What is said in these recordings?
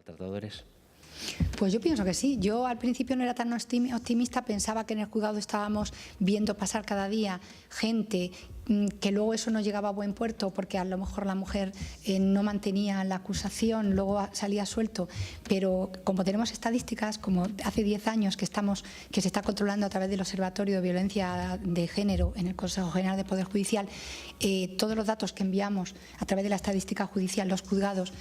maltratadores? Pues yo pienso que sí. Yo al principio no era tan optimista, pensaba que en el juzgado estábamos viendo pasar cada día gente que luego eso no llegaba a buen puerto porque a lo mejor la mujer no mantenía la acusación, luego salía suelto, pero como tenemos estadísticas, como hace 10 años que se está controlando a través del Observatorio de Violencia de Género en el Consejo General de Poder Judicial, todos los datos que enviamos a través de la estadística judicial, los juzgados,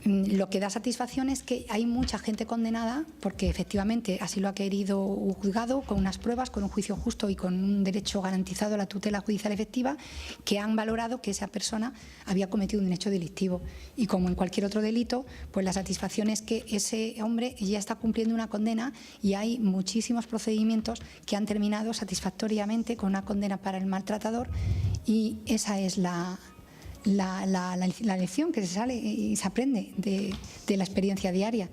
lo que da satisfacción es que hay mucha gente condenada porque efectivamente así lo ha querido un juzgado, con unas pruebas, con un juicio justo y con un derecho garantizado a la tutela judicial efectiva, que han valorado que esa persona había cometido un hecho delictivo. Y como en cualquier otro delito, pues la satisfacción es que ese hombre ya está cumpliendo una condena y hay muchísimos procedimientos que han terminado satisfactoriamente con una condena para el maltratador, y esa es la lección que se sale y se aprende de la experiencia diaria.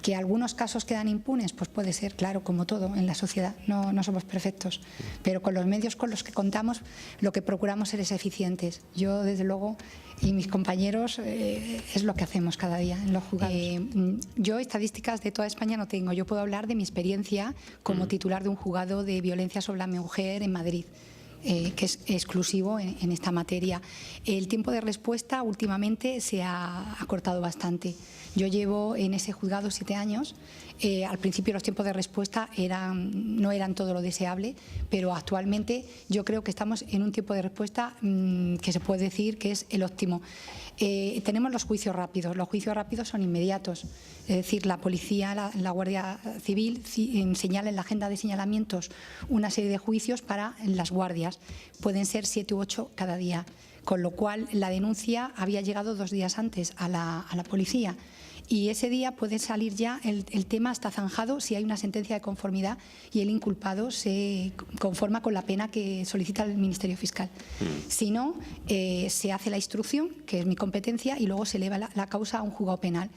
Que algunos casos quedan impunes, pues puede ser, claro, como todo en la sociedad, no somos perfectos, pero con los medios con los que contamos lo que procuramos es eficientes. Yo desde luego y mis compañeros es lo que hacemos cada día en los juzgados. Yo estadísticas de toda España no tengo, yo puedo hablar de mi experiencia como titular de un juzgado de violencia sobre la mujer en Madrid. Que es exclusivo en esta materia. El tiempo de respuesta últimamente se ha acortado bastante. Yo llevo en ese juzgado 7 años. Al principio los tiempos de respuesta no eran todo lo deseable, pero actualmente yo creo que estamos en un tiempo de respuesta que se puede decir que es el óptimo. Tenemos los juicios rápidos. Los juicios rápidos son inmediatos. Es decir, la policía, la Guardia Civil señala en la agenda de señalamientos una serie de juicios para las guardias. Pueden ser 7 u 8 cada día, con lo cual la denuncia había llegado 2 días antes a la policía. Y ese día puede salir ya, el tema está zanjado si hay una sentencia de conformidad y el inculpado se conforma con la pena que solicita el Ministerio Fiscal. Si no, se hace la instrucción, que es mi competencia, y luego se eleva la causa a un juzgado penal.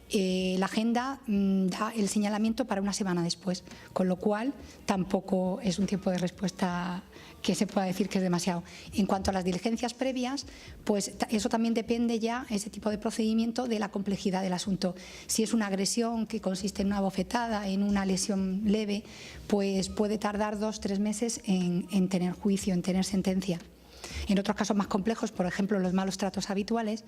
La agenda da el señalamiento para una semana después, con lo cual tampoco es un tiempo de respuesta que se pueda decir que es demasiado. En cuanto a las diligencias previas, pues eso también depende ya, ese tipo de procedimiento, de la complejidad del asunto. Si es una agresión que consiste en una bofetada, en una lesión leve, pues puede tardar 2 o 3 meses en tener juicio, en tener sentencia. En otros casos más complejos, por ejemplo, los malos tratos habituales,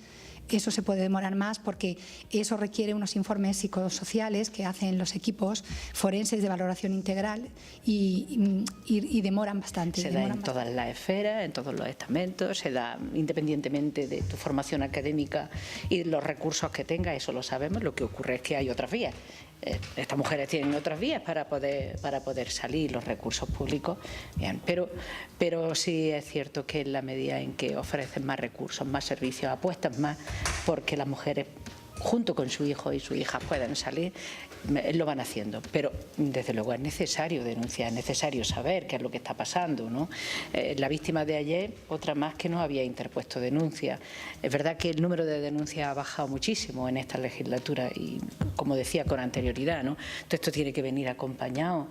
eso se puede demorar más porque eso requiere unos informes psicosociales que hacen los equipos forenses de valoración integral y demoran bastante. Se da en todas las esferas, en todos los estamentos, se da independientemente de tu formación académica y los recursos que tengas, eso lo sabemos. Lo que ocurre es que hay otras vías. Estas mujeres tienen otras vías para poder salir, los recursos públicos, bien, pero sí es cierto que en la medida en que ofrecen más recursos, más servicios, apuestas más porque las mujeres junto con su hijo y su hija puedan salir, lo van haciendo. Pero desde luego es necesario denunciar, es necesario saber qué es lo que está pasando, ¿no? La víctima de ayer, otra más que no había interpuesto denuncia. Es verdad que el número de denuncias ha bajado muchísimo en esta legislatura y, como decía, con anterioridad, ¿no? Todo esto tiene que venir acompañado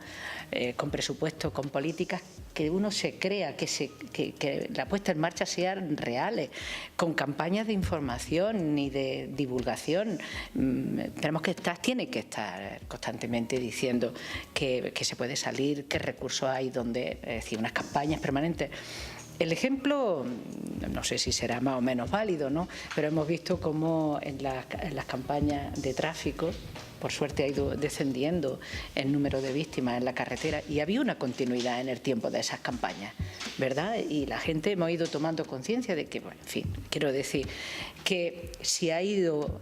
con presupuestos, con políticas que uno se crea, que la puesta en marcha sean reales, con campañas de información y de divulgación. Tenemos que tiene que estar constantemente diciendo que se puede salir, qué recursos hay, donde, es decir, unas campañas permanentes. El ejemplo, no sé si será más o menos válido, ¿no? Pero hemos visto cómo en las campañas de tráfico, por suerte ha ido descendiendo el número de víctimas en la carretera y había una continuidad en el tiempo de esas campañas, ¿verdad? Y la gente hemos ido tomando conciencia de que, bueno, en fin, quiero decir que si ha habido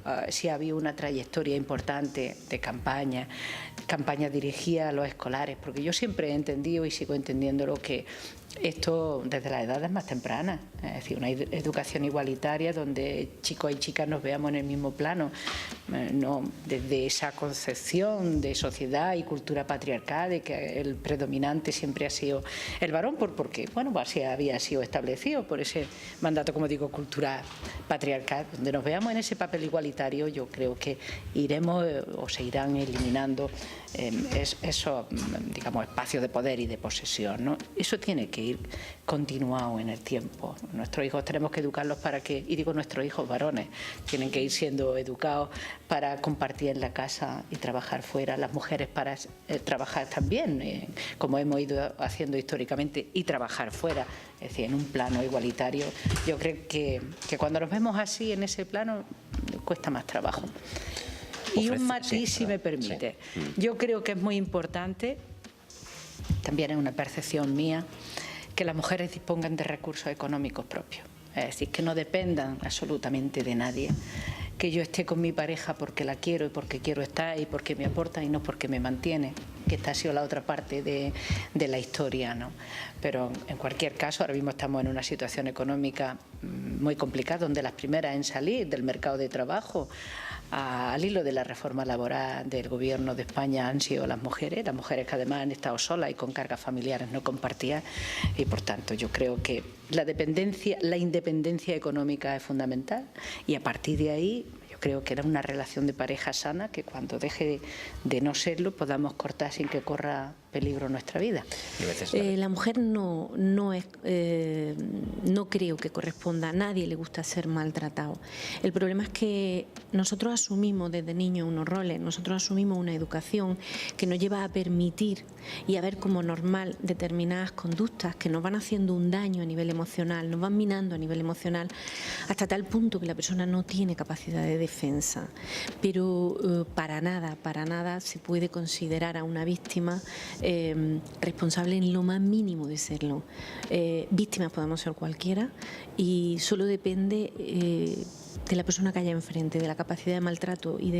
una trayectoria importante de campaña dirigida a los escolares, porque yo siempre he entendido y sigo entendiéndolo que esto desde las edades más tempranas, es decir, una educación igualitaria donde chicos y chicas nos veamos en el mismo plano, no desde esa concepción de sociedad y cultura patriarcal de que el predominante siempre ha sido el varón, porque bueno, así había sido establecido por ese mandato, como digo, cultural patriarcal, donde nos veamos en ese papel igualitario. Yo creo que iremos o se irán eliminando esos, digamos, espacios de poder y de posesión, ¿no? Eso tiene que ir continuado en el tiempo. Nuestros hijos tenemos que educarlos para que, y digo nuestros hijos varones, tienen que ir siendo educados para compartir en la casa y trabajar fuera, las mujeres para trabajar también, como hemos ido haciendo históricamente, y trabajar fuera, es decir, en un plano igualitario. Yo creo que cuando nos vemos así en ese plano cuesta más trabajo. Y un matiz, si me permite. Sí. Yo creo que es muy importante, también es una percepción mía, que las mujeres dispongan de recursos económicos propios. Es decir, que no dependan absolutamente de nadie, que yo esté con mi pareja porque la quiero y porque quiero estar y porque me aporta y no porque me mantiene, que esta ha sido la otra parte de la historia, ¿no? Pero en cualquier caso, ahora mismo estamos en una situación económica muy complicada, donde las primeras en salir del mercado de trabajo al hilo de la reforma laboral del Gobierno de España han sido las mujeres que además han estado solas y con cargas familiares no compartidas, y por tanto yo creo que la independencia económica es fundamental, y a partir de ahí yo creo que era una relación de pareja sana, que cuando deje de no serlo podamos cortar sin que corra peligro nuestra vida. La mujer no creo que corresponda, a nadie le gusta ser maltratado. El problema es que nosotros asumimos desde niños unos roles, nosotros asumimos una educación que nos lleva a permitir y a ver como normal determinadas conductas que nos van haciendo un daño a nivel emocional, nos van minando a nivel emocional, hasta tal punto que la persona no tiene capacidad de defensa. Pero para nada se puede considerar a una víctima responsable en lo más mínimo de serlo. Víctimas podemos ser cualquiera, y solo depende de la persona que haya enfrente, de la capacidad de maltrato y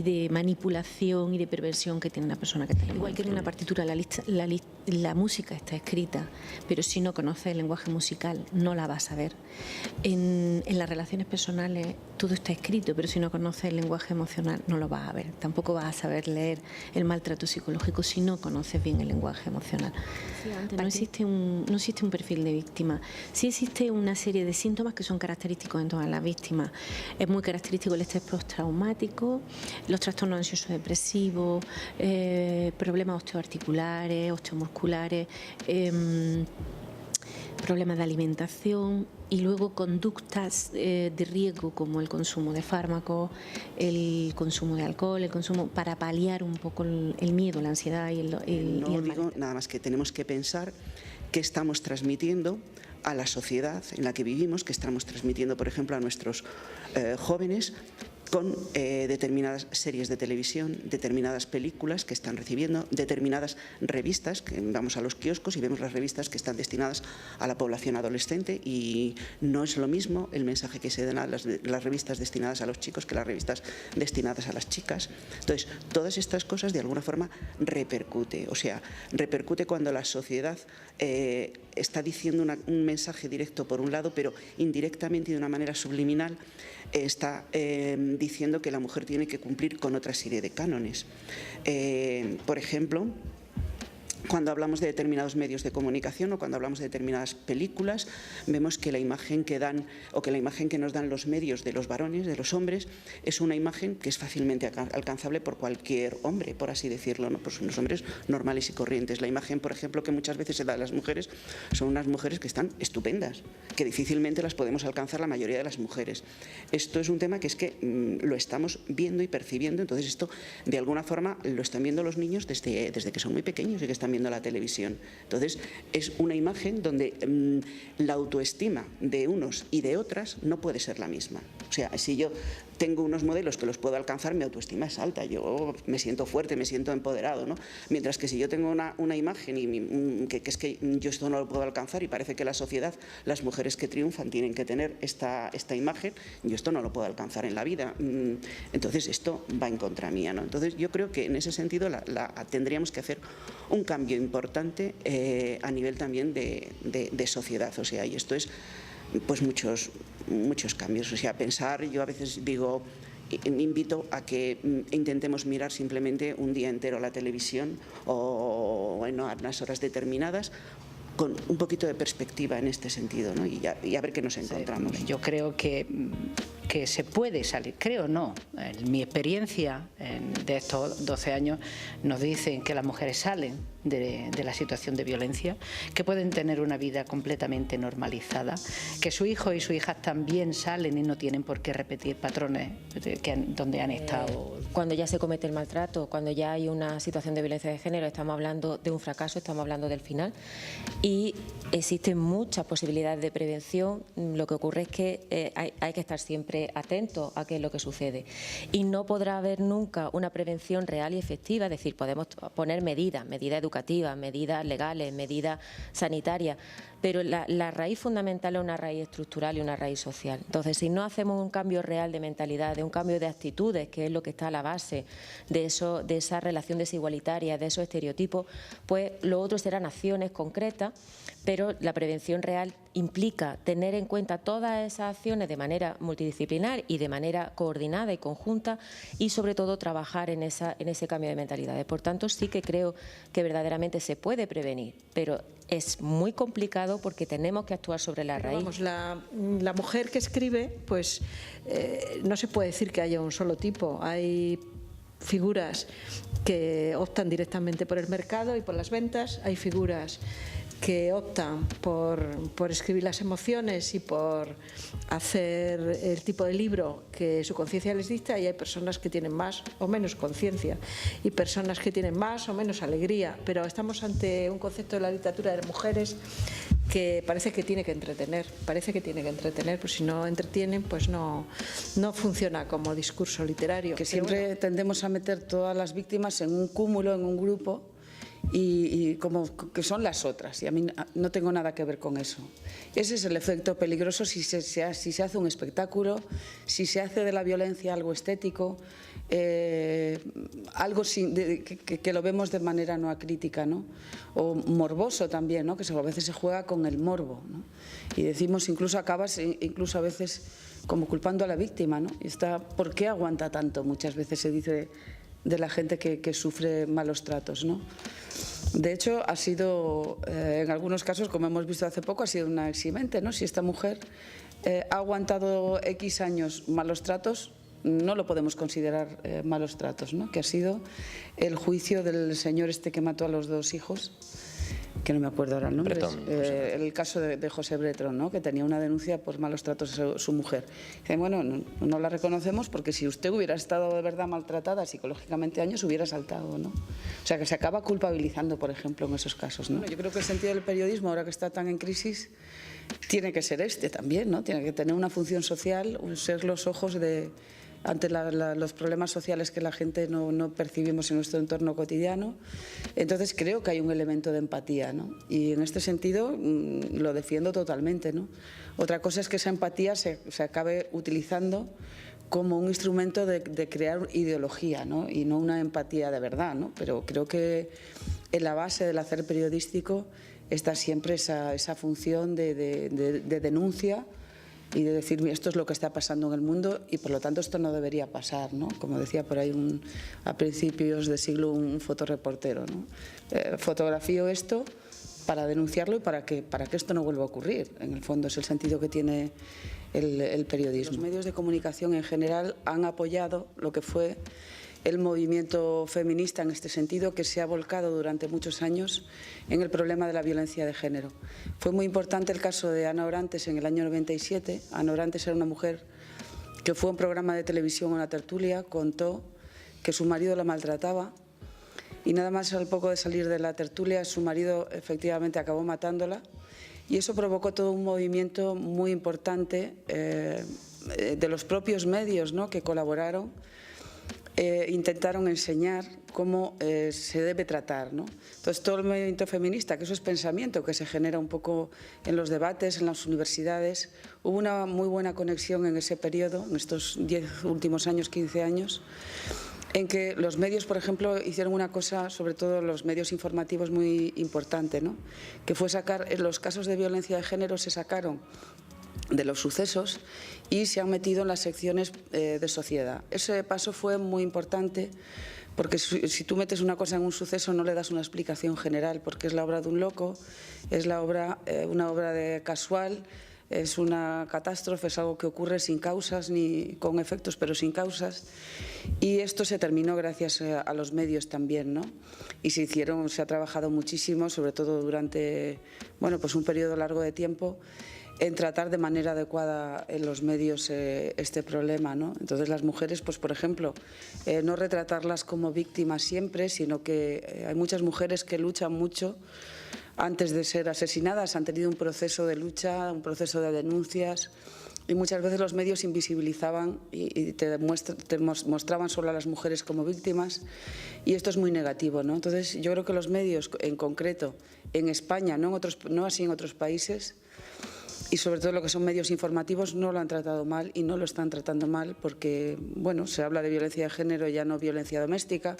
de manipulación y de perversión que tiene la persona que está. Igual que en una partitura la música está escrita, pero si no conoces el lenguaje musical no la vas a ver. En las relaciones personales todo está escrito, pero si no conoces el lenguaje emocional no lo vas a ver. Tampoco vas a saber leer el maltrato psicológico si no conoces bien el lenguaje emocional. No existe un perfil de víctima. Sí existe una serie de síntomas que son característicos en todas las víctimas. Es muy característico el estrés postraumático, los trastornos ansiosos depresivos, problemas osteoarticulares, osteomusculares, problemas de alimentación, y luego conductas de riesgo como el consumo de fármacos, el consumo de alcohol, el consumo para paliar un poco el miedo, la ansiedad y el No digo nada más que tenemos que pensar qué estamos transmitiendo a la sociedad en la que vivimos, que estamos transmitiendo, por ejemplo, a nuestros jóvenes con determinadas series de televisión, determinadas películas que están recibiendo, determinadas revistas, que vamos a los kioscos y vemos las revistas que están destinadas a la población adolescente, y no es lo mismo el mensaje que se dan a las revistas destinadas a los chicos que las revistas destinadas a las chicas. Entonces, todas estas cosas de alguna forma repercute cuando la sociedad está diciendo un mensaje directo por un lado, pero indirectamente y de una manera subliminal está diciendo que la mujer tiene que cumplir con otra serie de cánones. Por ejemplo, cuando hablamos de determinados medios de comunicación o cuando hablamos de determinadas películas, vemos que la imagen que dan o que la imagen que nos dan los medios de los varones, de los hombres, es una imagen que es fácilmente alcanzable por cualquier hombre, por así decirlo, ¿no? Pues unos hombres normales y corrientes. La imagen, por ejemplo, que muchas veces se da a las mujeres son unas mujeres que están estupendas, que difícilmente las podemos alcanzar la mayoría de las mujeres. Esto es un tema que es que lo estamos viendo y percibiendo, entonces esto de alguna forma lo están viendo los niños desde que son muy pequeños y que están viendo la televisión. Entonces es una imagen donde la autoestima de unos y de otras no puede ser la misma. O sea, si yo tengo unos modelos que los puedo alcanzar, mi autoestima es alta, yo me siento fuerte, me siento empoderado, ¿no? Mientras que si yo tengo una imagen y que es que yo esto no lo puedo alcanzar y parece que la sociedad, las mujeres que triunfan tienen que tener esta imagen, yo esto no lo puedo alcanzar en la vida. Entonces esto va en contra mía, ¿no? Entonces yo creo que en ese sentido tendríamos que hacer un cambio importante a nivel también de sociedad, o sea, y esto es pues muchos cambios, o sea, pensar, yo a veces digo, invito a que intentemos mirar simplemente un día entero la televisión o bueno, a unas horas determinadas, con un poquito de perspectiva en este sentido, ¿no? y a ver qué nos encontramos. Sí, yo creo que se puede salir, creo no, en mi experiencia de estos 12 años nos dicen que las mujeres salen de la situación de violencia, que pueden tener una vida completamente normalizada, que sus hijos y sus hijas también salen y no tienen por qué repetir patrones donde han estado. Cuando ya se comete el maltrato, cuando ya hay una situación de violencia de género, estamos hablando de un fracaso, estamos hablando del final, y existen muchas posibilidades de prevención. Lo que ocurre es que hay que estar siempre atentos a qué es lo que sucede, y no podrá haber nunca una prevención real y efectiva. Es decir, podemos poner medidas educativas, medidas legales, medidas sanitarias, pero la raíz fundamental es una raíz estructural y una raíz social. Entonces, si no hacemos un cambio real de mentalidad, de un cambio de actitudes, que es lo que está a la base de esa relación desigualitaria, de esos estereotipos, pues lo otro serán acciones concretas, pero la prevención real implica tener en cuenta todas esas acciones de manera multidisciplinar y de manera coordinada y conjunta, y sobre todo trabajar en ese cambio de mentalidades. Por tanto, sí que creo que verdaderamente se puede prevenir, pero es muy complicado porque tenemos que actuar sobre la raíz. Vamos, la mujer que escribe, pues no se puede decir que haya un solo tipo. Hay figuras que optan directamente por el mercado y por las ventas, hay figuras que optan por escribir las emociones y por hacer el tipo de libro que su conciencia les dicta, y hay personas que tienen más o menos conciencia y personas que tienen más o menos alegría, pero estamos ante un concepto de la literatura de mujeres que parece que tiene que entretener, pues si no entretienen, pues no funciona como discurso literario. Que siempre tendemos a meter todas las víctimas en un cúmulo, en un grupo, y como que son las otras, y a mí no tengo nada que ver con eso. Ese es el efecto peligroso si se hace un espectáculo, si se hace de la violencia algo estético, algo que lo vemos de manera no acrítica, ¿no? O morboso también, ¿no? Que a veces se juega con el morbo, ¿no? Y decimos, acabas a veces como culpando a la víctima, ¿no? ¿Por qué aguanta tanto? Muchas veces se dice de la gente que sufre malos tratos, ¿no? De hecho, ha sido, en algunos casos, como hemos visto hace poco, ha sido una eximente, ¿no? Si esta mujer ha aguantado X años malos tratos, no lo podemos considerar malos tratos, ¿no? Que ha sido el juicio del señor que mató a los 2 hijos, que no me acuerdo ahora el nombre, el caso de José Bretón, ¿no? Que tenía una denuncia por malos tratos a su mujer. Dicen, bueno, no la reconocemos porque si usted hubiera estado de verdad maltratada psicológicamente años, hubiera saltado, ¿no? O sea, que se acaba culpabilizando, por ejemplo, en esos casos, ¿no? Bueno, yo creo que el sentido del periodismo, ahora que está tan en crisis, tiene que ser también, ¿no? Tiene que tener una función social, ser los ojos ante los problemas sociales que la gente no percibimos en nuestro entorno cotidiano. Entonces creo que hay un elemento de empatía, ¿no? Y en este sentido lo defiendo totalmente, ¿no? Otra cosa es que esa empatía se acabe utilizando como un instrumento de crear ideología, ¿no? Y no una empatía de verdad, ¿no? Pero creo que en la base del hacer periodístico está siempre esa función de denuncia y de decir, esto es lo que está pasando en el mundo y por lo tanto esto no debería pasar, ¿no? Como decía por ahí a principios de siglo un fotoreportero, ¿no? Fotografío esto para denunciarlo y para que esto no vuelva a ocurrir. En el fondo es el sentido que tiene el periodismo. Los medios de comunicación en general han apoyado lo que fue el movimiento feminista en este sentido, que se ha volcado durante muchos años en el problema de la violencia de género. Fue muy importante el caso de Ana Orantes en el año 97. Ana Orantes era una mujer que fue a un programa de televisión, una tertulia, contó que su marido la maltrataba y nada más al poco de salir de la tertulia su marido efectivamente acabó matándola, y eso provocó todo un movimiento muy importante de los propios medios, ¿no? Que colaboraron. Intentaron enseñar cómo se debe tratar, ¿no? Entonces todo el movimiento feminista, que eso es pensamiento que se genera un poco en los debates, en las universidades, hubo una muy buena conexión en ese periodo, en estos 10 últimos años, 15 años, en que los medios, por ejemplo, hicieron una cosa, sobre todo los medios informativos, muy importante, ¿no? Que fue sacar, en los casos de violencia de género se sacaron de los sucesos y se han metido en las secciones de sociedad. Ese paso fue muy importante Porque si tú metes una cosa en un suceso no le das una explicación general, porque es la obra de un loco, es una obra casual, es una catástrofe, es algo que ocurre sin causas, ni con efectos, pero sin causas. Y esto se terminó gracias a los medios también, ¿no? Y se ha trabajado muchísimo, sobre todo durante pues un periodo largo de tiempo, en tratar de manera adecuada en los medios este problema, ¿no? Entonces las mujeres, pues por ejemplo, no retratarlas como víctimas siempre, sino que hay muchas mujeres que luchan mucho antes de ser asesinadas, han tenido un proceso de lucha, un proceso de denuncias, y muchas veces los medios invisibilizaban y te mostraban solo a las mujeres como víctimas, y esto es muy negativo, ¿no? Entonces yo creo que los medios en concreto en España, no así en otros países, y sobre todo lo que son medios informativos, no lo han tratado mal y no lo están tratando mal porque, se habla de violencia de género, ya no violencia doméstica,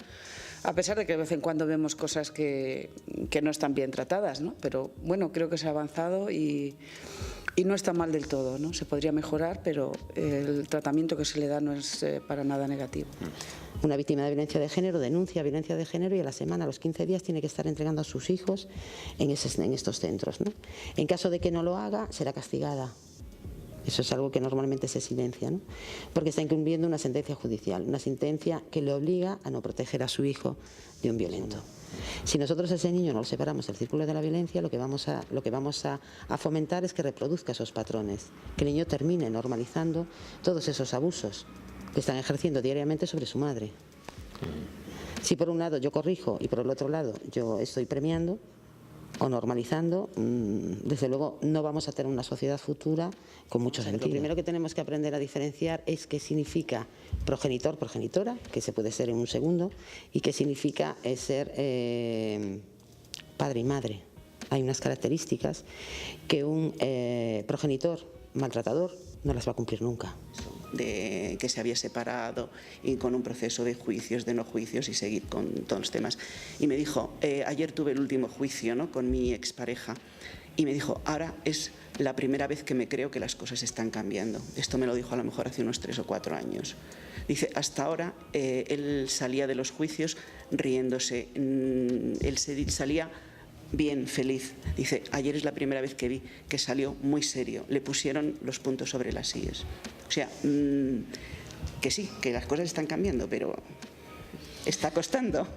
a pesar de que de vez en cuando vemos cosas que no están bien tratadas, ¿no? Pero creo que se ha avanzado y no está mal del todo, ¿no? Se podría mejorar, pero el tratamiento que se le da no es para nada negativo. Una víctima de violencia de género denuncia violencia de género y a la semana, a los 15 días, tiene que estar entregando a sus hijos en estos centros, ¿no? En caso de que no lo haga, será castigada. Eso es algo que normalmente se silencia, ¿no? Porque está incumpliendo una sentencia judicial, una sentencia que le obliga a no proteger a su hijo de un violento. Si nosotros a ese niño no lo separamos del círculo de la violencia, lo que vamos a fomentar es que reproduzca esos patrones, que el niño termine normalizando todos esos abusos que están ejerciendo diariamente sobre su madre. Si por un lado yo corrijo y por el otro lado yo estoy premiando o normalizando, desde luego no vamos a tener una sociedad futura con mucho sentido. Lo primero que tenemos que aprender a diferenciar es qué significa progenitor, progenitora, que se puede ser en un segundo, y qué significa ser padre y madre. Hay unas características que un progenitor maltratador no las va a cumplir nunca. De que se había separado y con un proceso de juicios, de no juicios y seguir con todos los temas. Y me dijo, ayer tuve el último juicio, ¿no?, con mi expareja, y me dijo, ahora es la primera vez que me creo que las cosas están cambiando. Esto me lo dijo a lo mejor hace unos 3 o 4 años. Dice, hasta ahora él salía de los juicios riéndose, él salía bien, feliz. Dice, ayer es la primera vez que vi que salió muy serio, le pusieron los puntos sobre las íes. O sea, que sí, que las cosas están cambiando, pero está costando.